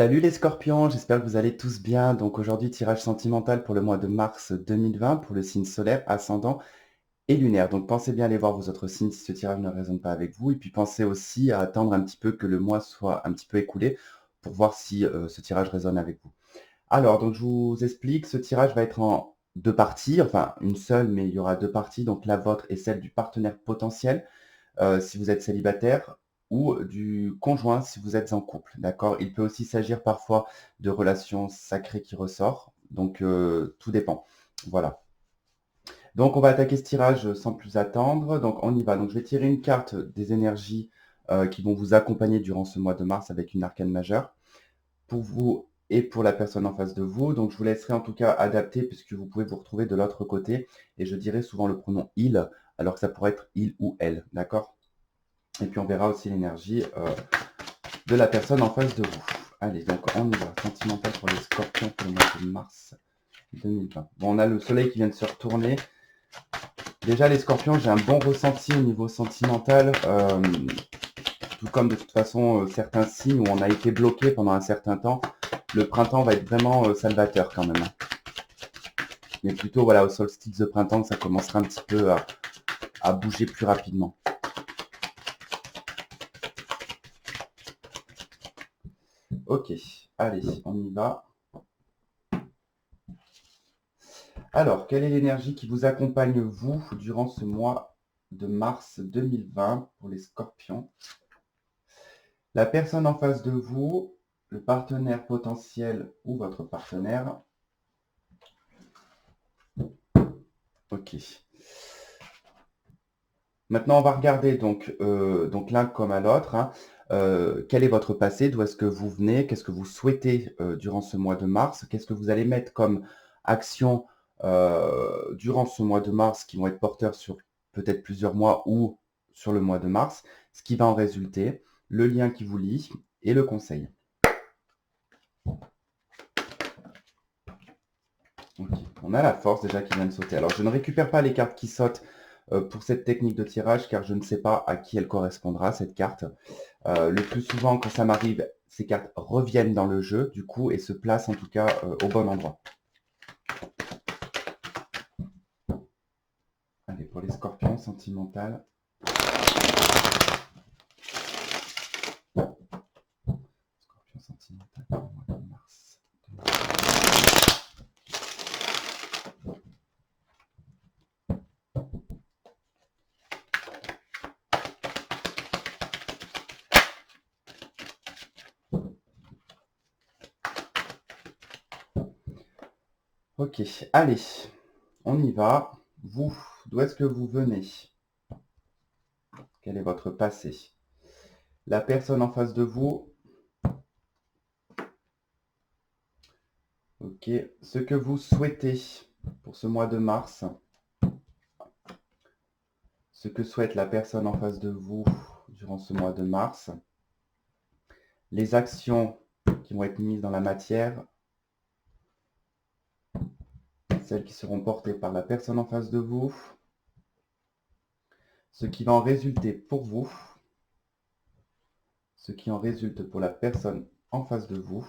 Salut les scorpions, j'espère que vous allez tous bien. Donc aujourd'hui, tirage sentimental pour le mois de mars 2020 pour le signe solaire, ascendant et lunaire. Donc pensez bien à aller voir vos autres signes si ce tirage ne résonne pas avec vous. Et puis pensez aussi à attendre un petit peu que le mois soit un petit peu écoulé pour voir si ce tirage résonne avec vous. Alors, donc je vous explique, ce tirage va être en deux parties, enfin une seule, mais il y aura deux parties, donc la vôtre et celle du partenaire potentiel si vous êtes célibataire ou du conjoint si vous êtes en couple, d'accord? Il peut aussi s'agir parfois de relations sacrées qui ressort, donc tout dépend. Voilà. Donc on va attaquer ce tirage sans plus attendre. Donc on y va. Donc je vais tirer une carte des énergies qui vont vous accompagner durant ce mois de mars avec une arcane majeure pour vous et pour la personne en face de vous. Donc je vous laisserai en tout cas adapter puisque vous pouvez vous retrouver de l'autre côté et je dirai souvent le pronom il alors que ça pourrait être il ou elle, d'accord? Et puis on verra aussi l'énergie de la personne en face de vous. Allez, donc on y va. Sentimental pour les scorpions pour le mois de mars 2020. Bon, on a le soleil qui vient de se retourner. Déjà, les scorpions, j'ai un bon ressenti au niveau sentimental. Tout comme de toute façon, certains signes où on a été bloqué pendant un certain temps. Le printemps va être vraiment salvateur quand même, hein. Mais plutôt, voilà, au solstice de printemps, ça commencera un petit peu à bouger plus rapidement. Ok, allez, on y va. Alors, quelle est l'énergie qui vous accompagne, vous, durant ce mois de mars 2020 pour les scorpions? La personne en face de vous, le partenaire potentiel ou votre partenaire. Ok. Maintenant, on va regarder donc l'un comme à l'autre, hein. Quel est votre passé? D'où est-ce que vous venez? Qu'est-ce que vous souhaitez durant ce mois de mars? Qu'est-ce que vous allez mettre comme action durant ce mois de mars qui vont être porteurs sur peut-être plusieurs mois ou sur le mois de mars? Ce qui va en résulter, le lien qui vous lie et le conseil. Ok. On a la force déjà qui vient de sauter. Alors, je ne récupère pas les cartes qui sautent pour cette technique de tirage car je ne sais pas à qui elle correspondra, cette carte. Le plus souvent, quand ça m'arrive, ces cartes reviennent dans le jeu, du coup, et se placent en tout cas au bon endroit. Allez, pour les scorpions, sentimental. Scorpion sentimental pour le mois de mars. Ok, allez, on y va. Vous, d'où est-ce que vous venez? Quel est votre passé? La personne en face de vous. Ok, ce que vous souhaitez pour ce mois de mars. Ce que souhaite la personne en face de vous durant ce mois de mars. Les actions qui vont être mises dans la matière. Celles qui seront portées par la personne en face de vous. Ce qui va en résulter pour vous. Ce qui en résulte pour la personne en face de vous.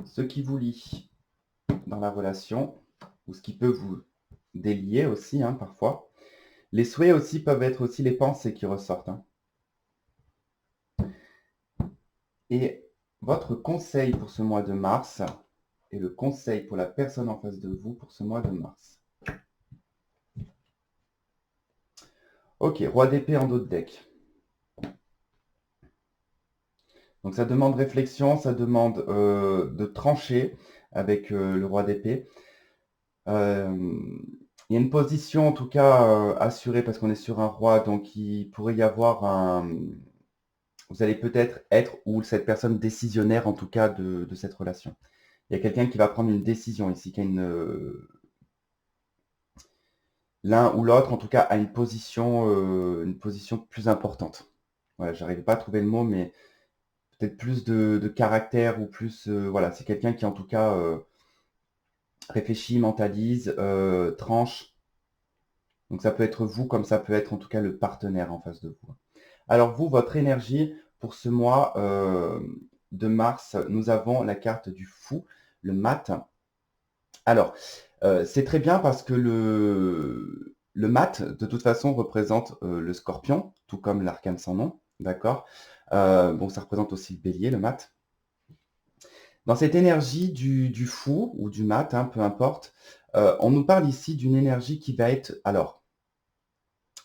Ce qui vous lie dans la relation, ou ce qui peut vous délier aussi, hein, parfois. Les souhaits aussi peuvent être aussi les pensées qui ressortent, hein. Et votre conseil pour ce mois de mars, et le conseil pour la personne en face de vous pour ce mois de mars. Ok, roi d'épée en dos de deck. Donc ça demande réflexion, ça demande de trancher avec le roi d'épée. Il y a une position en tout cas assurée parce qu'on est sur un roi, donc il pourrait y avoir un... Vous allez peut-être être ou cette personne décisionnaire en tout cas de cette relation. Il y a quelqu'un qui va prendre une décision ici, qui a l'un ou l'autre en tout cas a une position plus importante. Voilà, j'arrivais pas à trouver le mot, mais peut-être plus de caractère ou plus... voilà, c'est quelqu'un qui en tout cas réfléchit, mentalise, tranche. Donc ça peut être vous comme ça peut être en tout cas le partenaire en face de vous. Alors vous, votre énergie pour ce mois de mars, nous avons la carte du fou, le mat. Alors, c'est très bien parce que le mat, de toute façon, représente le scorpion, tout comme l'arcane sans nom, d'accord? Bon, ça représente aussi le bélier, le mat. Dans cette énergie du fou ou du mat, hein, peu importe, on nous parle ici d'une énergie qui va être, alors,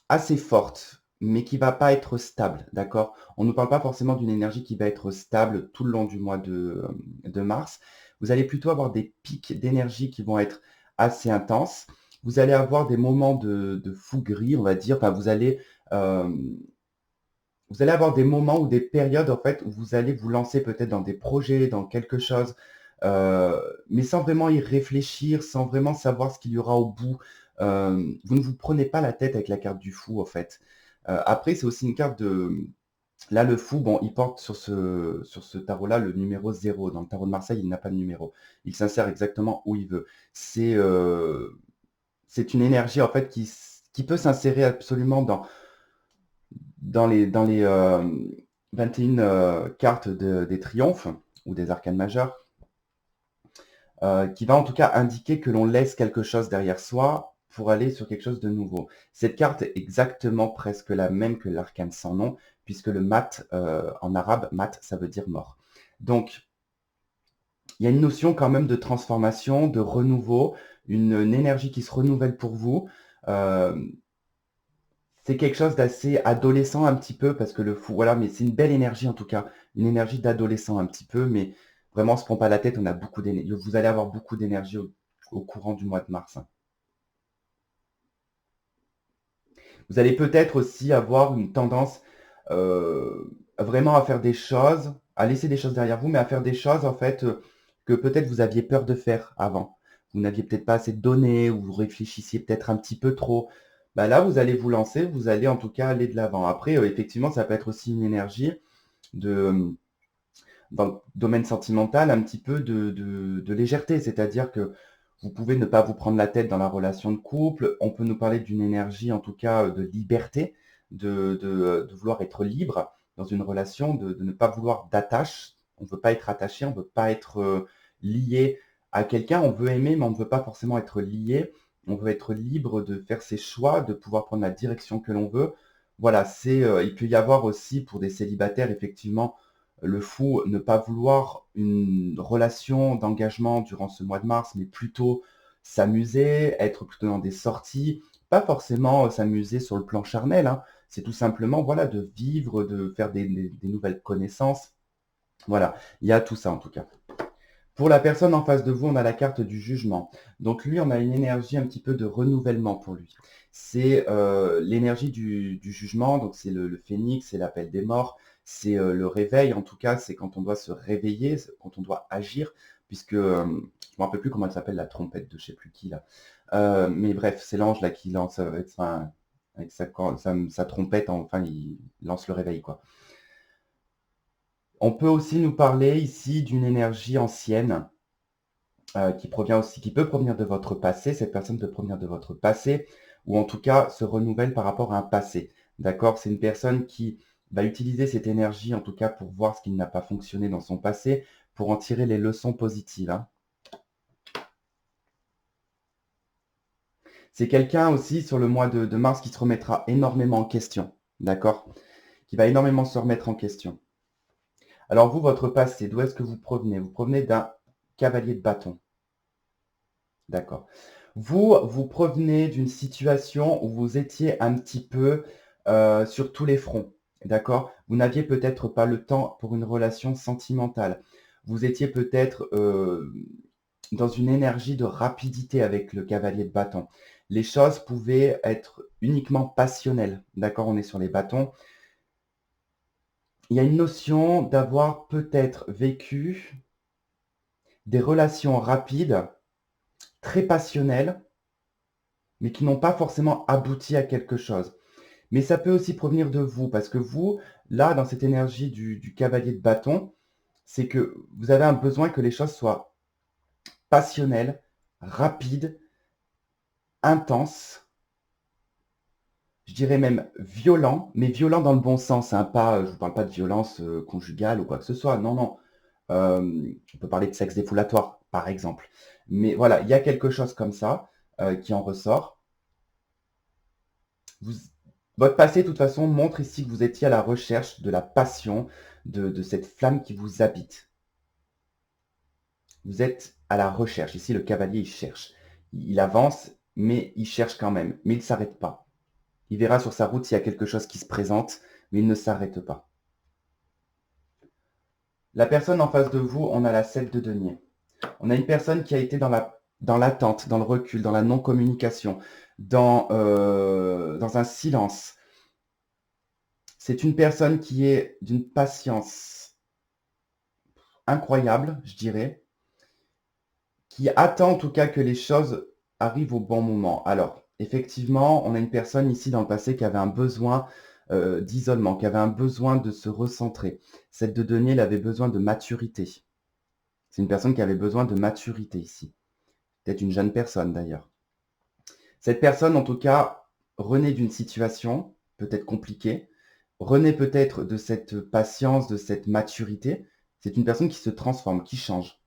assez forte, mais qui va pas être stable, d'accord? On ne nous parle pas forcément d'une énergie qui va être stable tout le long du mois de mars. Vous allez plutôt avoir des pics d'énergie qui vont être assez intenses. Vous allez avoir des moments de fouguerie, on va dire. Enfin, vous allez avoir des moments ou des périodes, en fait, où vous allez vous lancer peut-être dans des projets, dans quelque chose, heu, mais sans vraiment y réfléchir, sans vraiment savoir ce qu'il y aura au bout. Vous ne vous prenez pas la tête avec la carte du fou, en fait. Après, c'est aussi une carte de là, le fou, bon, il porte sur ce tarot-là le numéro 0. Dans le tarot de Marseille, il n'a pas de numéro. Il s'insère exactement où il veut. C'est une énergie, en fait, qui peut s'insérer absolument dans les 21 cartes des triomphes ou des arcanes majeures, qui va en tout cas indiquer que l'on laisse quelque chose derrière soi pour aller sur quelque chose de nouveau. Cette carte est exactement presque la même que l'arcane sans nom, puisque le mat, en arabe, mat, ça veut dire mort. Donc, il y a une notion quand même de transformation, de renouveau, une énergie qui se renouvelle pour vous. Euh, c'est quelque chose d'assez adolescent un petit peu, parce que le fou, voilà, mais c'est une belle énergie en tout cas, une énergie d'adolescent un petit peu, mais vraiment, on se prend pas la tête, on a beaucoup d'énergie. Vous allez avoir beaucoup d'énergie au courant du mois de mars, hein. Vous allez peut-être aussi avoir une tendance vraiment à faire des choses, à laisser des choses derrière vous, mais à faire des choses en fait que peut-être vous aviez peur de faire avant. Vous n'aviez peut-être pas assez de données, ou vous réfléchissiez peut-être un petit peu trop. Bah là, vous allez vous lancer, vous allez en tout cas aller de l'avant. Après, effectivement, ça peut être aussi une énergie de, dans le domaine sentimental, un petit peu de légèreté, c'est-à-dire que vous pouvez ne pas vous prendre la tête dans la relation de couple. On peut nous parler d'une énergie, en tout cas, de liberté, de vouloir être libre dans une relation, de ne pas vouloir d'attache. On ne veut pas être attaché, on ne veut pas être lié à quelqu'un. On veut aimer, mais on ne veut pas forcément être lié. On veut être libre de faire ses choix, de pouvoir prendre la direction que l'on veut. Voilà, il peut y avoir aussi pour des célibataires, effectivement, le fou, ne pas vouloir une relation d'engagement durant ce mois de mars, mais plutôt s'amuser, être plutôt dans des sorties, pas forcément s'amuser sur le plan charnel, hein. C'est tout simplement, voilà, de vivre, de faire des nouvelles connaissances. Voilà, il y a tout ça en tout cas. Pour la personne en face de vous, on a la carte du jugement. Donc lui, on a une énergie un petit peu de renouvellement pour lui. C'est l'énergie du jugement, donc c'est le phénix, c'est l'appel des morts, c'est le réveil, en tout cas, c'est quand on doit se réveiller, c'est quand on doit agir, puisque je ne me rappelle plus comment elle s'appelle, la trompette de je sais plus qui là. Mais bref, c'est l'ange là qui lance avec sa trompette, enfin il lance le réveil quoi. On peut aussi nous parler ici d'une énergie ancienne qui peut provenir de votre passé. Cette personne peut provenir de votre passé, ou en tout cas se renouvelle par rapport à un passé. D'accord? C'est une personne qui va utiliser cette énergie, en tout cas pour voir ce qui n'a pas fonctionné dans son passé, pour en tirer les leçons positives, hein. C'est quelqu'un aussi sur le mois de mars qui se remettra énormément en question. D'accord? Qui va énormément se remettre en question. Alors vous, votre passé, d'où est-ce que vous provenez? Vous provenez d'un cavalier de bâton. D'accord. Vous provenez d'une situation où vous étiez un petit peu sur tous les fronts, d'accord? Vous n'aviez peut-être pas le temps pour une relation sentimentale. Vous étiez peut-être dans une énergie de rapidité avec le cavalier de bâton. Les choses pouvaient être uniquement passionnelles, d'accord? On est sur les bâtons. Il y a une notion d'avoir peut-être vécu des relations rapides, très passionnelles, mais qui n'ont pas forcément abouti à quelque chose. Mais ça peut aussi provenir de vous, parce que vous, là, dans cette énergie du cavalier de bâton, c'est que vous avez un besoin que les choses soient passionnelles, rapides, intenses, je dirais même violent, mais violent dans le bon sens, hein, pas, je vous parle pas de violence, conjugale ou quoi que ce soit, non, non. On peut parler de sexe défoulatoire, par exemple. Mais voilà, il y a quelque chose comme ça, qui en ressort. Vous Votre passé, de toute façon, montre ici que vous étiez à la recherche de la passion, de cette flamme qui vous habite. Vous êtes à la recherche. Ici, le cavalier, il cherche. Il avance, mais il cherche quand même. Mais il ne s'arrête pas. Il verra sur sa route s'il y a quelque chose qui se présente, mais il ne s'arrête pas. La personne en face de vous, on a la 7 de denier. On a une personne qui a été dans l'attente, dans le recul, dans la non-communication, dans un silence. C'est une personne qui est d'une patience incroyable, je dirais, qui attend en tout cas que les choses arrivent au bon moment. Alors, effectivement, on a une personne ici dans le passé qui avait un besoin d'isolement, qui avait un besoin de se recentrer. Cette de denier, elle avait besoin de maturité. C'est une personne qui avait besoin de maturité ici. Peut-être une jeune personne d'ailleurs. Cette personne, en tout cas, renaît d'une situation peut-être compliquée, renaît peut-être de cette patience, de cette maturité. C'est une personne qui se transforme, qui change,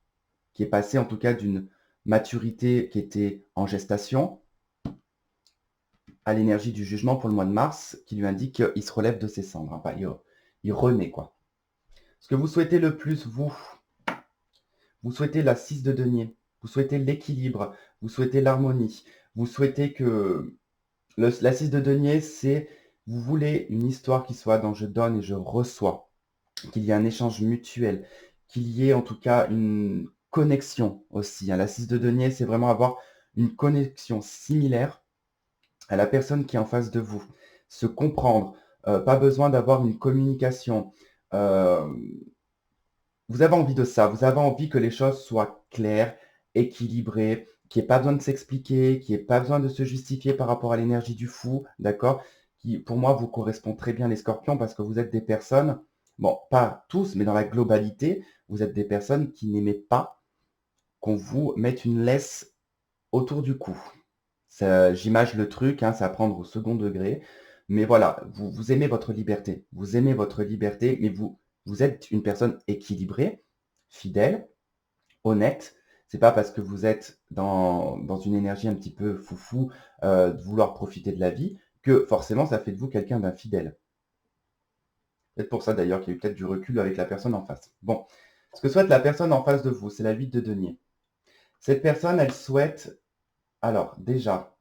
qui est passée en tout cas d'une maturité qui était en gestation à l'énergie du jugement pour le mois de mars, qui lui indique qu'il se relève de ses cendres. Enfin, il renaît, quoi. Ce que vous souhaitez le plus, vous souhaitez la 6 de denier, vous souhaitez l'équilibre, vous souhaitez l'harmonie, vous souhaitez que la 6 de denier, c'est vous voulez une histoire qui soit dans je donne et je reçois, qu'il y ait un échange mutuel, qu'il y ait en tout cas une connexion aussi, hein. La 6 de denier, c'est vraiment avoir une connexion similaire à la personne qui est en face de vous. Se comprendre, pas besoin d'avoir une communication. Euh, Vous avez envie de ça, vous avez envie que les choses soient claires, équilibrées, qu'il n'y ait pas besoin de s'expliquer, qu'il n'y ait pas besoin de se justifier par rapport à l'énergie du fou, d'accord? Qui, pour moi, vous correspond très bien les scorpions parce que vous êtes des personnes, bon, pas tous, mais dans la globalité, vous êtes des personnes qui n'aimaient pas qu'on vous mette une laisse autour du cou. J'image le truc, hein, c'est à prendre au second degré. Mais voilà, vous aimez votre liberté. Vous aimez votre liberté, mais vous êtes une personne équilibrée, fidèle, honnête. C'est pas parce que vous êtes dans une énergie un petit peu foufou, de vouloir profiter de la vie, que forcément ça fait de vous quelqu'un d'infidèle. Peut-être pour ça d'ailleurs qu'il y a eu peut-être du recul avec la personne en face. Bon, ce que souhaite la personne en face de vous, c'est la 8 de denier. Cette personne, elle souhaite, alors déjà,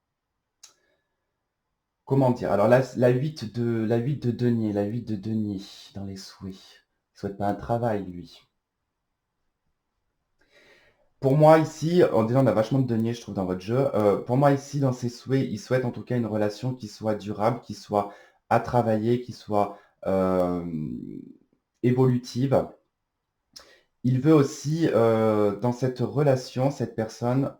comment dire? Alors la 8 de denier, la 8 de denier dans les souhaits. Il souhaite pas un travail, lui. Pour moi ici, déjà on a vachement de denier, je trouve, dans votre jeu. Pour moi ici, dans ses souhaits, il souhaite en tout cas une relation qui soit durable, qui soit à travailler, qui soit évolutive. Il veut aussi, dans cette relation, cette personne,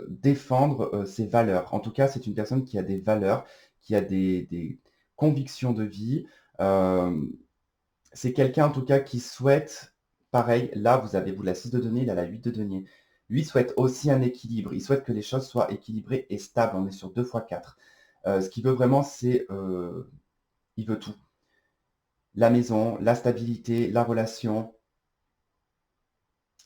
défendre, ses valeurs. En tout cas, c'est une personne qui a des valeurs, qui a des convictions de vie. Hem, c'est quelqu'un, en tout cas, qui souhaite pareil, là, vous avez vous la 6 de denier, il a la 8 de denier. Lui souhaite aussi un équilibre. Il souhaite que les choses soient équilibrées et stables. On est sur 2 fois 4. Ce qu'il veut vraiment, c'est, il veut tout. La maison, la stabilité, la relation,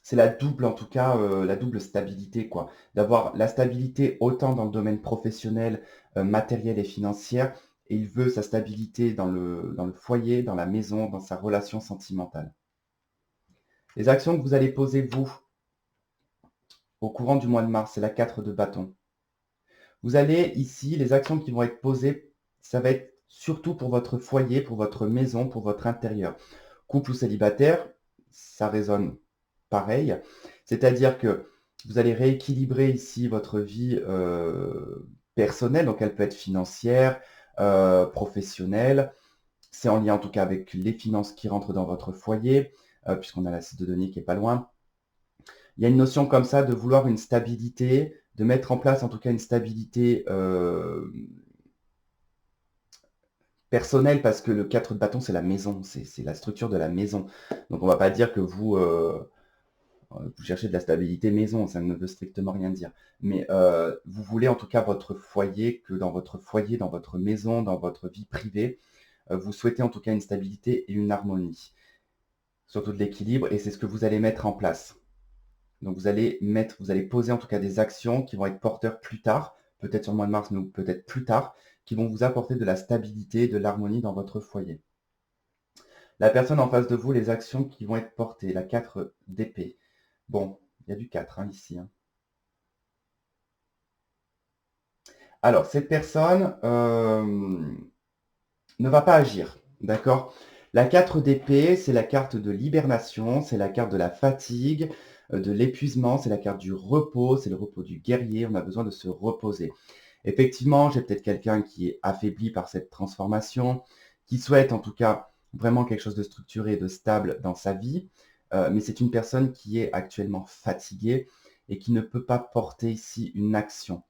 c'est la double, en tout cas, la double stabilité, quoi. D'avoir la stabilité autant dans le domaine professionnel, matériel et financière, et il veut sa stabilité dans le foyer, dans la maison, dans sa relation sentimentale. Les actions que vous allez poser, vous, au courant du mois de mars, c'est la 4 de bâton. Vous allez ici, les actions qui vont être posées, ça va être surtout pour votre foyer, pour votre maison, pour votre intérieur. Couple ou célibataire, ça résonne pareil. C'est-à-dire que vous allez rééquilibrer ici votre vie personnelle, donc elle peut être financière, professionnelle. C'est en lien en tout cas avec les finances qui rentrent dans votre foyer, puisqu'on a la site de données qui est pas loin. Il y a une notion comme ça de vouloir une stabilité, de mettre en place en tout cas une stabilité personnelle, parce que le 4 de bâton, c'est la maison, c'est la structure de la maison. Donc on va pas dire que vous, Vous cherchez de la stabilité maison, ça ne veut strictement rien dire. Mais vous voulez en tout cas votre foyer, que dans votre foyer, dans votre maison, dans votre vie privée, vous souhaitez en tout cas une stabilité et une harmonie, surtout de l'équilibre, et c'est ce que vous allez mettre en place. Donc vous allez poser en tout cas des actions qui vont être porteurs plus tard, peut-être sur le mois de mars, mais peut-être plus tard, qui vont vous apporter de la stabilité, de l'harmonie dans votre foyer. La personne en face de vous, les actions qui vont être portées, la 4 d'épée. Bon, il y a du 4 hein, ici. Hein. Alors, cette personne ne va pas agir, d'accord? La 4 d'épée, c'est la carte de l'hibernation, c'est la carte de la fatigue, de l'épuisement, c'est la carte du repos, c'est le repos du guerrier, on a besoin de se reposer. Effectivement, j'ai peut-être quelqu'un qui est affaibli par cette transformation, qui souhaite en tout cas vraiment quelque chose de structuré, de stable dans sa vie, mais c'est une personne qui est actuellement fatiguée et qui ne peut pas porter ici une action,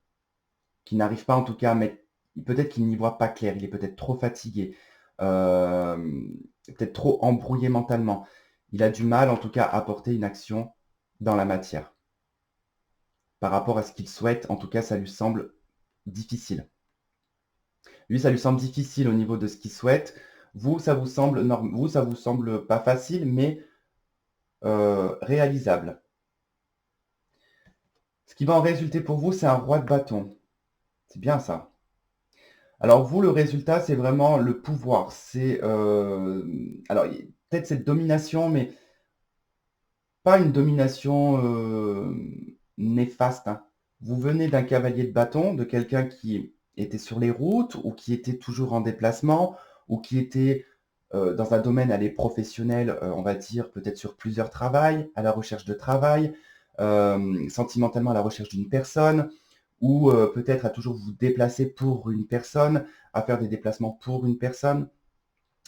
qui n'arrive pas en tout cas à mettre, peut-être qu'il n'y voit pas clair, il est peut-être trop fatigué, peut-être trop embrouillé mentalement. Il a du mal en tout cas à porter une action dans la matière. Par rapport à ce qu'il souhaite, en tout cas, ça lui semble difficile. Lui, ça lui semble difficile au niveau de ce qu'il souhaite. Vous, ça vous semble pas facile, mais réalisable. Ce qui va en résulter pour vous, c'est un roi de bâton. C'est bien ça. Alors vous, le résultat, c'est vraiment le pouvoir. C'est alors peut-être cette domination, mais pas une domination néfaste. Hein. Vous venez d'un cavalier de bâton, de quelqu'un qui était sur les routes ou qui était toujours en déplacement ou qui était dans un domaine allez, professionnel, on va dire peut-être sur plusieurs travails, à la recherche de travail, sentimentalement à la recherche d'une personne, ou peut-être à toujours vous déplacer pour une personne, à faire des déplacements pour une personne.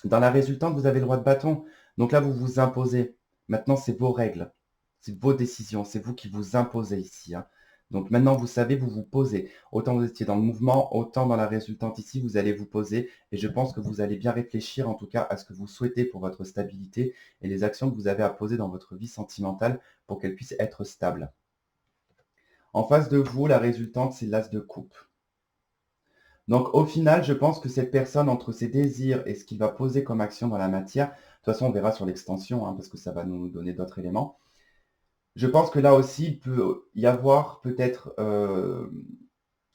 Dans la résultante, vous avez le roi de bâton. Donc là, vous vous imposez. Maintenant, c'est vos règles, c'est vos décisions, c'est vous qui vous imposez ici. Hein. Donc maintenant, vous savez, vous vous posez. Autant vous étiez dans le mouvement, autant dans la résultante ici, vous allez vous poser. Et je pense que vous allez bien réfléchir en tout cas à ce que vous souhaitez pour votre stabilité et les actions que vous avez à poser dans votre vie sentimentale pour qu'elle puisse être stable. En face de vous, la résultante, c'est l'as de coupe. Donc au final, je pense que cette personne, entre ses désirs et ce qu'il va poser comme action dans la matière, de toute façon, on verra sur l'extension, hein, parce que ça va nous donner d'autres éléments. Je pense que là aussi, il peut y avoir peut-être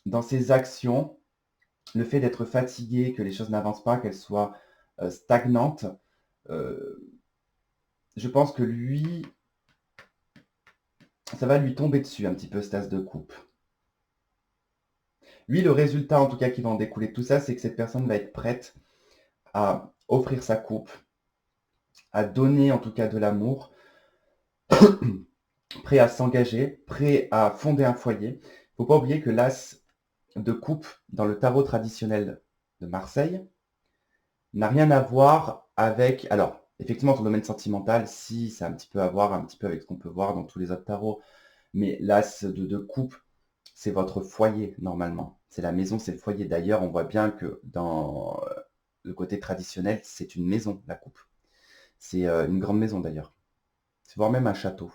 dans ses actions, le fait d'être fatigué, que les choses n'avancent pas, qu'elles soient stagnantes. Je pense que lui, ça va lui tomber dessus un petit peu, cette as de coupe. Lui, le résultat, en tout cas, qui va en découler de tout ça, c'est que cette personne va être prête à offrir sa coupe, à donner en tout cas de l'amour, prêt à s'engager, prêt à fonder un foyer. Il ne faut pas oublier que l'as de coupe dans le tarot traditionnel de Marseille n'a rien à voir avec... Alors, effectivement, ton domaine sentimental, si, ça a un petit peu à voir un petit peu avec ce qu'on peut voir dans tous les autres tarots, mais l'as de coupe, c'est votre foyer normalement. C'est la maison, c'est le foyer. D'ailleurs, on voit bien que dans le côté traditionnel, c'est une maison, la coupe. C'est une grande maison d'ailleurs. C'est voire même un château,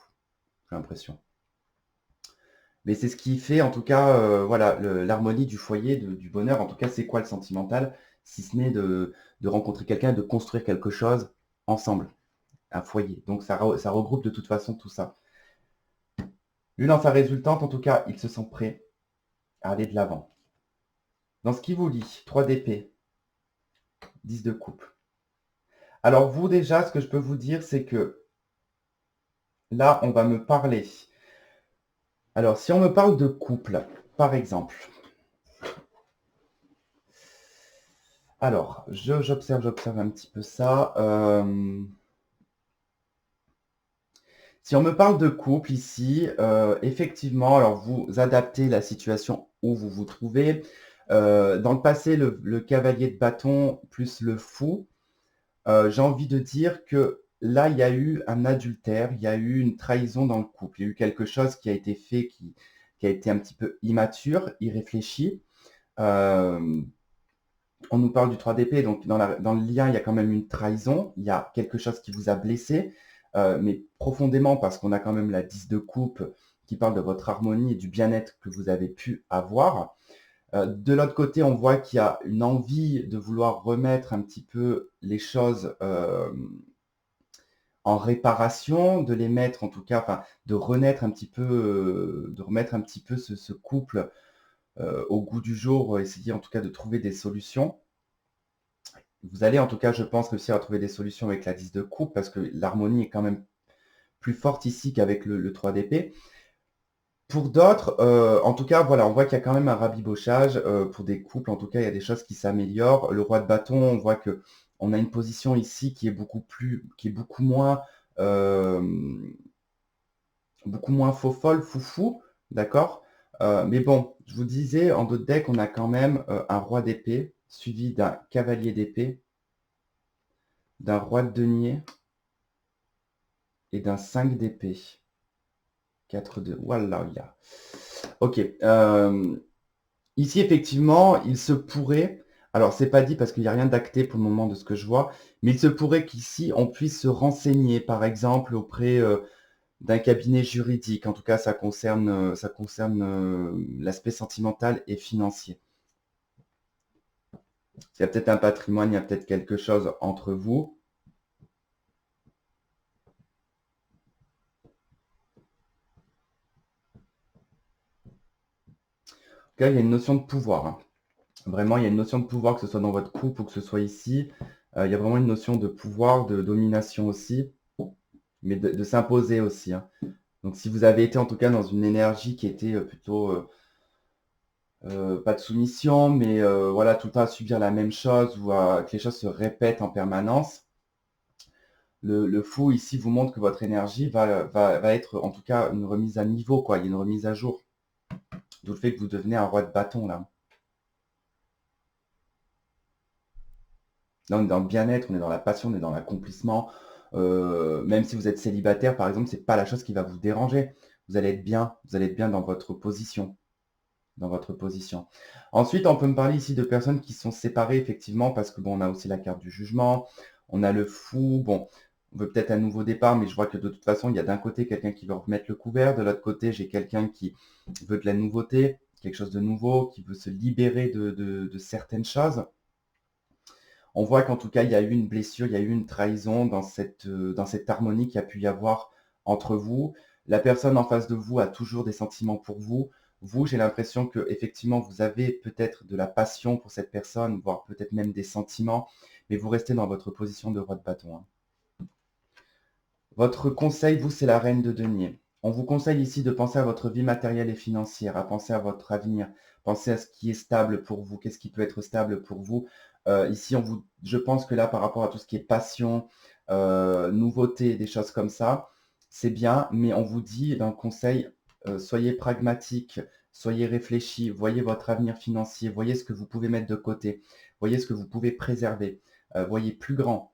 j'ai l'impression. Mais c'est ce qui fait en tout cas voilà, l'harmonie du foyer, du bonheur. En tout cas, c'est quoi le sentimental, si ce n'est de rencontrer quelqu'un et de construire quelque chose ensemble, un foyer. Donc ça regroupe de toute façon tout ça. Lui, dans sa résultante, en tout cas, il se sent prêt à aller de l'avant. Dans ce qui vous lie, 3 d'épée, 10 de coupe. Alors vous déjà, ce que je peux vous dire, c'est que là, on va me parler. Alors, si on me parle de couple, par exemple. Alors, j'observe un petit peu ça. Si on me parle de couple ici, effectivement, alors vous adaptez la situation où vous vous trouvez. Dans le passé, le cavalier de bâton plus le fou, j'ai envie de dire que là, il y a eu un adultère, il y a eu une trahison dans le couple. Il y a eu quelque chose qui a été fait qui a été un petit peu immature, irréfléchi. On nous parle du 3 d'épée, donc dans le lien, il y a quand même une trahison, il y a quelque chose qui vous a blessé. mais profondément parce qu'on a quand même la 10 de coupe qui parle de votre harmonie et du bien-être que vous avez pu avoir. De l'autre côté, on voit qu'il y a une envie de vouloir remettre un petit peu les choses en réparation, de les mettre en tout cas, enfin, de renaître un petit peu, de remettre un petit peu ce couple au goût du jour, essayer en tout cas de trouver des solutions. Vous allez en tout cas, je pense, réussir à trouver des solutions avec la 10 de coupe parce que l'harmonie est quand même plus forte ici qu'avec le 3 d'épée. Pour d'autres, en tout cas, voilà, on voit qu'il y a quand même un rabibochage pour des couples. En tout cas, il y a des choses qui s'améliorent. Le roi de bâton, on voit que on a une position ici qui est euh, beaucoup moins faux folle, foufou, d'accord? Mais bon, je vous disais, en d'autres decks, on a quand même un roi d'épée suivi d'un cavalier d'épée, d'un roi de denier et d'un 5 d'épée. 4 de... Voilà, il y a. Ok. Ici, effectivement, il se pourrait, alors c'est pas dit parce qu'il n'y a rien d'acté pour le moment de ce que je vois, mais il se pourrait qu'ici, on puisse se renseigner, par exemple, auprès d'un cabinet juridique. En tout cas, ça concerne l'aspect sentimental et financier. Il y a peut-être un patrimoine, il y a peut-être quelque chose entre vous. En tout cas, il y a une notion de pouvoir, hein. Vraiment, il y a une notion de pouvoir, que ce soit dans votre couple ou que ce soit ici. Il y a vraiment une notion de pouvoir, de domination aussi, mais de s'imposer aussi, hein. Donc si vous avez été en tout cas dans une énergie qui était plutôt pas de soumission, mais voilà, tout le temps à subir la même chose ou que les choses se répètent en permanence, le fou ici vous montre que votre énergie va être en tout cas une remise à niveau, quoi. Il y a une remise à jour. D'où le fait que vous devenez un roi de bâton là. Là, on est dans le bien-être, on est dans la passion, on est dans l'accomplissement. Même si vous êtes célibataire, par exemple, c'est pas la chose qui va vous déranger. Vous allez être bien dans votre position. Dans votre position. Ensuite, on peut me parler ici de personnes qui sont séparées, effectivement, parce que bon, on a aussi la carte du jugement, on a le fou, bon, on veut peut-être un nouveau départ, mais je vois que de toute façon, il y a d'un côté quelqu'un qui veut remettre le couvert, de l'autre côté, j'ai quelqu'un qui veut de la nouveauté, quelque chose de nouveau, qui veut se libérer de certaines choses. On voit qu'en tout cas, il y a eu une blessure, il y a eu une trahison dans cette harmonie qu'il y a pu y avoir entre vous. La personne en face de vous a toujours des sentiments pour vous. Vous, j'ai l'impression que effectivement, vous avez peut-être de la passion pour cette personne, voire peut-être même des sentiments, mais vous restez dans votre position de roi de bâton, hein. Votre conseil, vous, c'est la reine de denier. On vous conseille ici de penser à votre vie matérielle et financière, à penser à votre avenir, penser à ce qui est stable pour vous, qu'est-ce qui peut être stable pour vous. Ici, je pense que là, par rapport à tout ce qui est passion, nouveauté, des choses comme ça, c'est bien, mais on vous dit dans le conseil, soyez pragmatique, soyez réfléchi, voyez votre avenir financier, voyez ce que vous pouvez mettre de côté, voyez ce que vous pouvez préserver, voyez plus grand.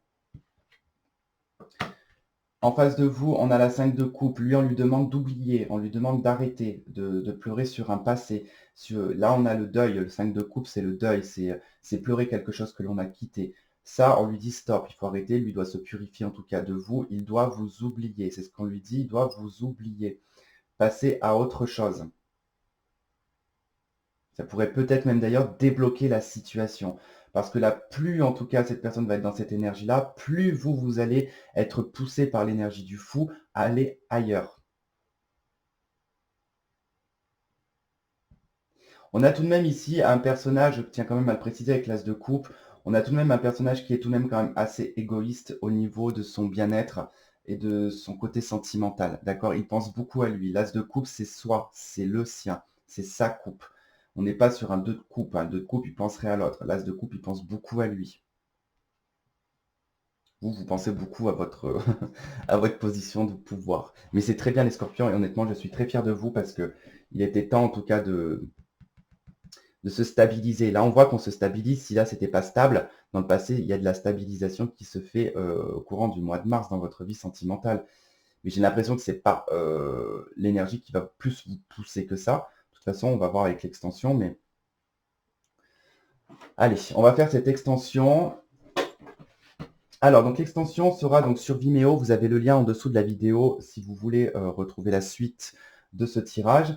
En face de vous, on a la 5 de coupe. Lui, on lui demande d'oublier, on lui demande d'arrêter, de pleurer sur un passé. Là, on a le deuil. Le 5 de coupe, c'est le deuil, c'est pleurer quelque chose que l'on a quitté. Ça, on lui dit stop, il faut arrêter. Lui doit se purifier en tout cas de vous. Il doit vous oublier. C'est ce qu'on lui dit, il doit vous oublier. Passer à autre chose. Ça pourrait peut-être même d'ailleurs débloquer la situation. Parce que là, plus en tout cas cette personne va être dans cette énergie-là, plus vous allez être poussé par l'énergie du fou à aller ailleurs. On a tout de même ici un personnage, je tiens quand même à le préciser avec l'as de coupe, on a tout de même un personnage qui est tout de même quand même assez égoïste au niveau de son bien-être et de son côté sentimental. D'accord? Il pense beaucoup à lui. L'as de coupe, c'est soi, c'est le sien, c'est sa coupe. On n'est pas sur un 2 de coupe. Un 2 de coupe, il penserait à l'autre. L'as de coupe, il pense beaucoup à lui. Vous pensez beaucoup à votre, à votre position de pouvoir. Mais c'est très bien les scorpions et honnêtement, je suis très fier de vous parce que il était temps en tout cas de se stabiliser. Là, on voit qu'on se stabilise. Si là, c'était pas stable, dans le passé, il y a de la stabilisation qui se fait au courant du mois de mars dans votre vie sentimentale. Mais j'ai l'impression que c'est pas l'énergie qui va plus vous pousser que ça. De toute façon, on va voir avec l'extension, mais allez, on va faire cette extension. Alors, donc l'extension sera donc sur Vimeo. Vous avez le lien en dessous de la vidéo si vous voulez retrouver la suite de ce tirage.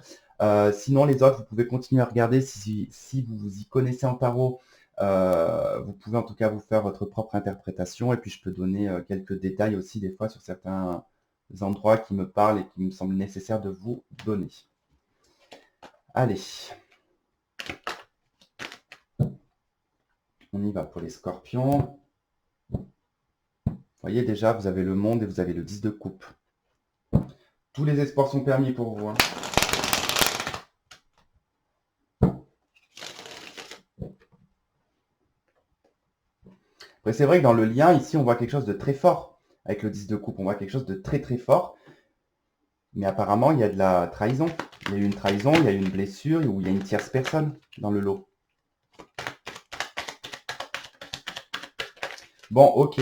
Sinon, les autres, vous pouvez continuer à regarder si vous vous y connaissez en tarot. Vous pouvez en tout cas vous faire votre propre interprétation. Et puis, je peux donner quelques détails aussi des fois sur certains endroits qui me parlent et qui me semblent nécessaires de vous donner. Allez. On y va pour les scorpions. Vous voyez déjà, vous avez le monde et vous avez le 10 de coupe. Tous les espoirs sont permis pour vous. Hein. Après, c'est vrai que dans le lien, ici, on voit quelque chose de très fort. Avec le 10 de coupe, on voit quelque chose de très très fort. Mais apparemment, il y a de la trahison. Il y a eu une trahison, il y a eu une blessure, ou il y a une tierce personne dans le lot. Bon, ok.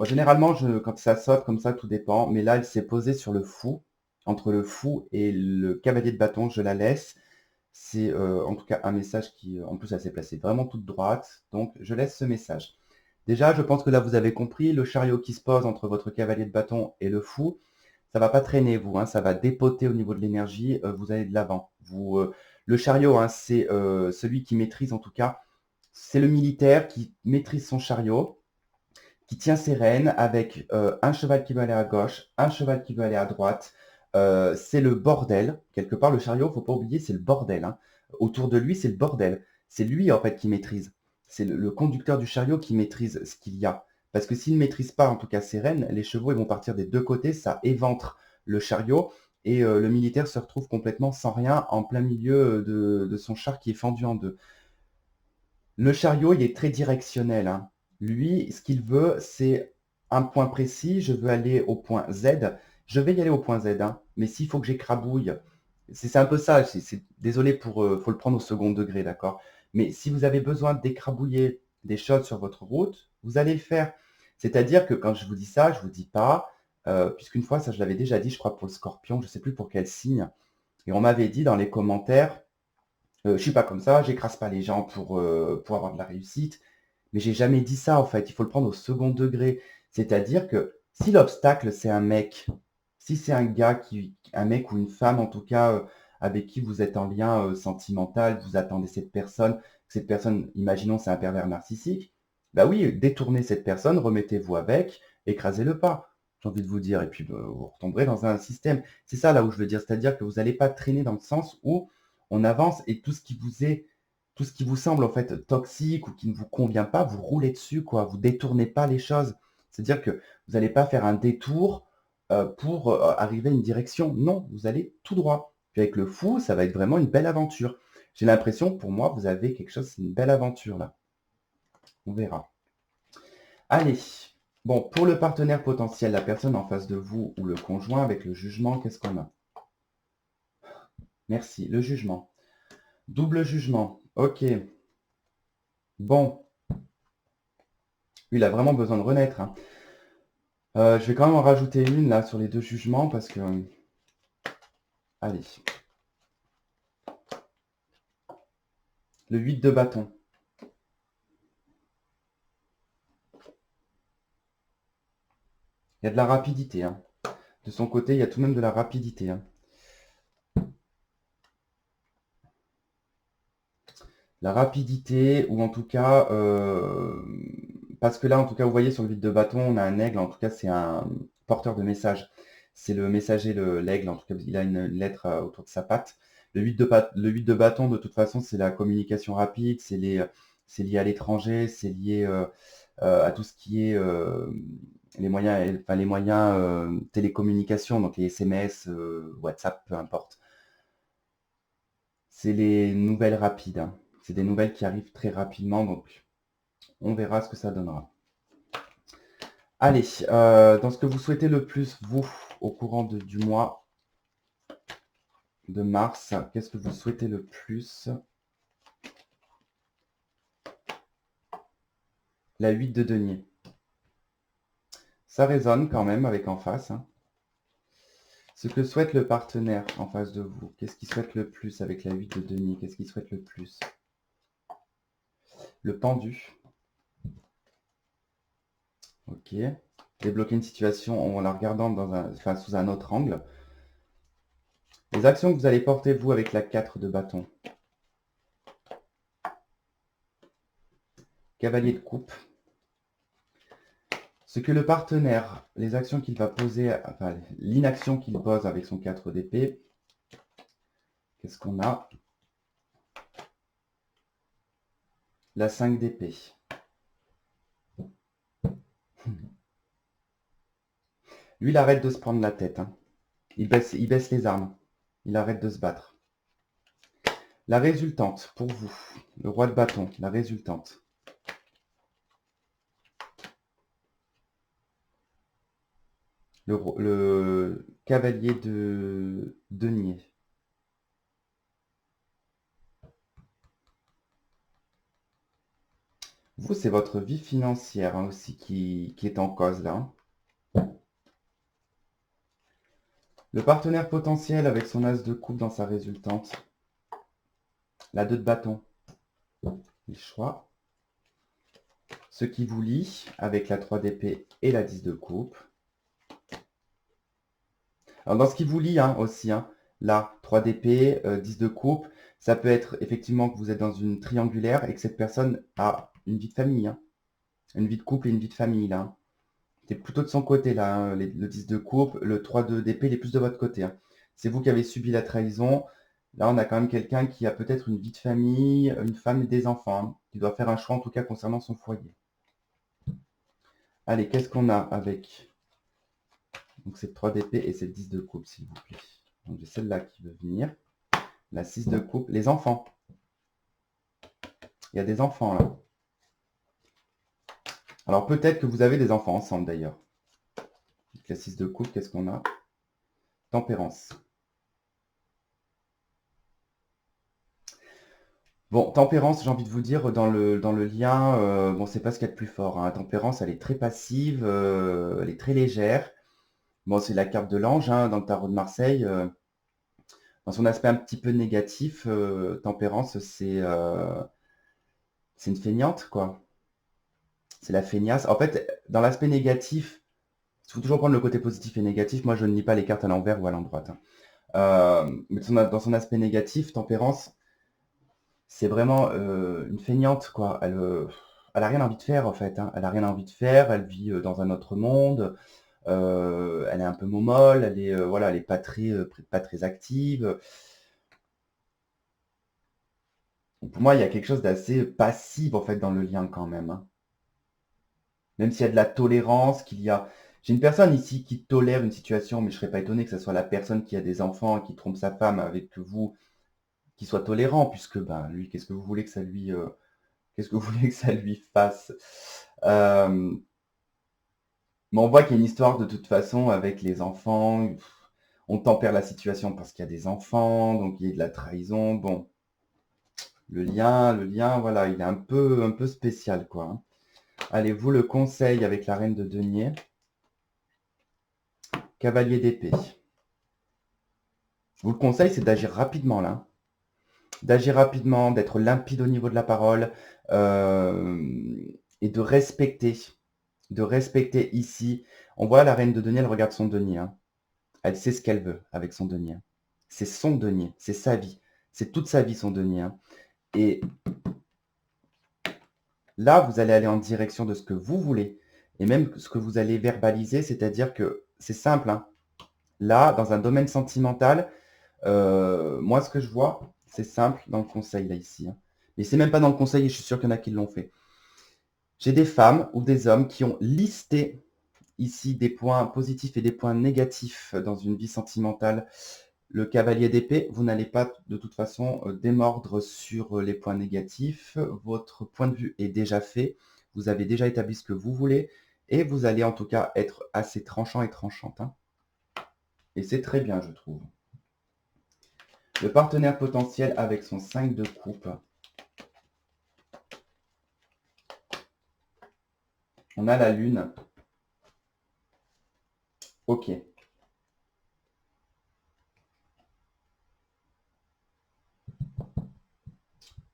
Généralement, quand ça saute comme ça, tout dépend. Mais là, elle s'est posée sur le fou. Entre le fou et le cavalier de bâton, je la laisse. C'est en tout cas un message qui, en plus, elle s'est placée vraiment toute droite. Donc, je laisse ce message. Déjà, je pense que là, vous avez compris, le chariot qui se pose entre votre cavalier de bâton et le fou, ça va pas traîner, vous, hein, ça va dépoter au niveau de l'énergie, vous allez de l'avant. Le chariot, hein, c'est celui qui maîtrise, en tout cas, c'est le militaire qui maîtrise son chariot, qui tient ses rênes avec un cheval qui veut aller à gauche, un cheval qui veut aller à droite. C'est le bordel. Quelque part, le chariot, faut pas oublier, c'est le bordel. Hein. Autour de lui, c'est le bordel. C'est lui, en fait, qui maîtrise. C'est le conducteur du chariot qui maîtrise ce qu'il y a. Parce que s'il ne maîtrise pas, en tout cas, ses rênes, les chevaux ils vont partir des deux côtés, ça éventre le chariot. Et le militaire se retrouve complètement sans rien en plein milieu de son char qui est fendu en deux. Le chariot, il est très directionnel. Hein. Lui, ce qu'il veut, c'est un point précis. Je veux aller au point Z. Je vais y aller au point Z. Hein. Mais s'il faut que j'écrabouille, c'est un peu ça. Désolé pour, faut le prendre au second degré, d'accord. Mais si vous avez besoin d'écrabouiller des choses sur votre route, vous allez le faire. C'est-à-dire que quand je vous dis ça, je vous dis pas, puisqu'une fois, ça je l'avais déjà dit, je crois pour le scorpion, je ne sais plus pour quel signe. Et on m'avait dit dans les commentaires, je suis pas comme ça, j'écrase pas les gens pour avoir de la réussite. Mais j'ai jamais dit ça en fait, il faut le prendre au second degré. C'est-à-dire que si l'obstacle c'est un mec, si c'est un gars un mec ou une femme en tout cas, avec qui vous êtes en lien sentimental, vous attendez cette personne, imaginons c'est un pervers narcissique, bah oui, détournez cette personne, remettez-vous avec, écrasez-le pas, j'ai envie de vous dire, et puis vous retomberez dans un système. C'est ça là où je veux dire, c'est-à-dire que vous n'allez pas traîner dans le sens où on avance et tout ce qui vous semble en fait toxique ou qui ne vous convient pas, vous roulez dessus, quoi. Vous détournez pas les choses. C'est-à-dire que vous n'allez pas faire un détour pour arriver à une direction. Non, vous allez tout droit. Puis avec le fou, ça va être vraiment une belle aventure. J'ai l'impression, pour moi, vous avez quelque chose, c'est une belle aventure là. On verra. Allez. Bon, pour le partenaire potentiel, la personne en face de vous ou le conjoint avec le jugement, qu'est-ce qu'on a? Merci, le jugement. Double jugement. Ok. Bon, lui, il a vraiment besoin de renaître. Hein. Je vais quand même en rajouter une là sur les deux jugements parce que. Allez. Le 8 de bâton. Il y a de la rapidité. Hein. De son côté, il y a tout de même de la rapidité. Hein. La rapidité, ou en tout cas. Parce que là, en tout cas, vous voyez sur le 8 de bâton, on a un aigle. En tout cas, c'est un porteur de message. C'est le messager, l'aigle. En tout cas, il a une lettre autour de sa patte. Le 8 de bâton, de toute façon, c'est la communication rapide. C'est lié à l'étranger. C'est lié à tout ce qui est les moyens télécommunication, donc les SMS, WhatsApp, peu importe. C'est les nouvelles rapides. Hein. C'est des nouvelles qui arrivent très rapidement, donc on verra ce que ça donnera. Allez, dans ce que vous souhaitez le plus, vous, au courant du mois de mars, qu'est-ce que vous souhaitez le plus? La 8 de denier. Ça résonne quand même avec en face. Hein. Ce que souhaite le partenaire en face de vous, qu'est-ce qu'il souhaite le plus avec la 8 de denier? Qu'est-ce qu'il souhaite le plus? Le pendu. Ok. Débloquer une situation en la regardant sous un autre angle. Les actions que vous allez porter, vous, avec la 4 de bâton. Cavalier de coupe. Ce que le partenaire, les actions qu'il va poser, enfin l'inaction qu'il pose avec son 4 d'épée. Qu'est-ce qu'on a? La 5 d'épée. Lui, il arrête de se prendre la tête. Hein. Il baisse les armes. Il arrête de se battre. La résultante, pour vous, le roi de bâton, la résultante. Le cavalier de denier. Vous, c'est votre vie financière hein, aussi qui est en cause là. Hein. Le partenaire potentiel avec son as de coupe dans sa résultante. La 2 de bâton. Le choix. Ce qui vous lie avec la 3 d'épée et la 10 de coupe. Alors dans ce qui vous lie hein, aussi, hein, là, 3 d'épée, 10 de coupe, ça peut être effectivement que vous êtes dans une triangulaire et que cette personne a une vie de famille. Hein. Une vie de couple et une vie de famille là. Hein. C'est plutôt de son côté là, hein, le 10 de coupe, le 3 d'épée, il est plus de votre côté. Hein. C'est vous qui avez subi la trahison. Là, on a quand même quelqu'un qui a peut-être une vie de famille, une femme et des enfants, hein, qui doit faire un choix en tout cas concernant son foyer. Allez, qu'est-ce qu'on a avec donc cette 3 d'épée et cette 10 de coupe, s'il vous plaît. Donc j'ai celle-là qui veut venir. La 6 de coupe, les enfants. Il y a des enfants là. Alors peut-être que vous avez des enfants ensemble d'ailleurs. La 6 de coupe, qu'est-ce qu'on a? Tempérance. Bon, tempérance, j'ai envie de vous dire, dans le lien, bon, c'est pas ce qu'il y a de plus fort. Hein. Tempérance, elle est très passive, elle est très légère. Bon, c'est la carte de l'ange hein, dans le tarot de Marseille. Dans son aspect un petit peu négatif, tempérance, c'est une feignante, quoi. C'est la feignasse. En fait, dans l'aspect négatif, il faut toujours prendre le côté positif et négatif. Moi, je ne lis pas les cartes à l'envers ou à l'endroit. Hein. Mais dans son aspect négatif, tempérance, c'est vraiment une feignante, quoi. Elle a rien envie de faire, en fait. Hein. Elle a rien envie de faire. Elle vit dans un autre monde. Elle est un peu momolle. Voilà, elle est pas très active. Pour moi, il y a quelque chose d'assez passif, en fait, dans le lien, quand même. Hein. Même s'il y a de la tolérance, qu'il y a... J'ai une personne ici qui tolère une situation, mais je serais pas étonné que ce soit la personne qui a des enfants, qui trompe sa femme avec vous, qui soit tolérant, puisque ben lui, qu'est-ce que vous voulez que ça lui, qu'est-ce que vous voulez que ça lui fasse Euh, Mais on voit qu'il y a une histoire de toute façon avec les enfants. On tempère la situation parce qu'il y a des enfants, donc il y a de la trahison. Bon, le lien, voilà, il est un peu spécial, quoi. Hein. Allez, vous le conseil avec la reine de denier. Cavalier d'épée. Vous le conseil, c'est d'agir rapidement là. D'agir rapidement, d'être limpide au niveau de la parole et de respecter. De respecter ici. On voit la reine de denier, elle regarde son denier. Hein. Elle sait ce qu'elle veut avec son denier. C'est son denier, c'est sa vie. C'est toute sa vie son denier. Hein. Et là, vous allez aller en direction de ce que vous voulez. Et même ce que vous allez verbaliser, c'est-à-dire que c'est simple. Hein. Là, dans un domaine sentimental, moi, ce que je vois, c'est simple dans le conseil, là, ici. Hein. Mais c'est même pas dans le conseil, et je suis sûr qu'il y en a qui l'ont fait. J'ai des femmes ou des hommes qui ont listé ici des points positifs et des points négatifs dans une vie sentimentale. Le cavalier d'épée, vous n'allez pas de toute façon démordre sur les points négatifs. Votre point de vue est déjà fait. Vous avez déjà établi ce que vous voulez. Et vous allez en tout cas être assez tranchant et tranchante. Hein. Et c'est très bien, je trouve. Le partenaire potentiel avec son 5 de coupe. On a la lune. Ok.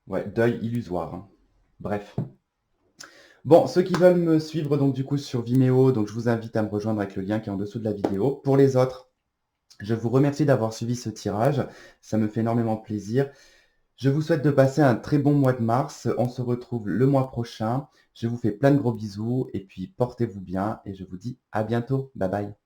Ouais, deuil illusoire. Hein. Bref. Bon, ceux qui veulent me suivre donc du coup sur Vimeo, donc je vous invite à me rejoindre avec le lien qui est en dessous de la vidéo. Pour les autres, je vous remercie d'avoir suivi ce tirage. Ça me fait énormément plaisir. Je vous souhaite de passer un très bon mois de mars. On se retrouve le mois prochain. Je vous fais plein de gros bisous et puis portez-vous bien et je vous dis à bientôt. Bye bye.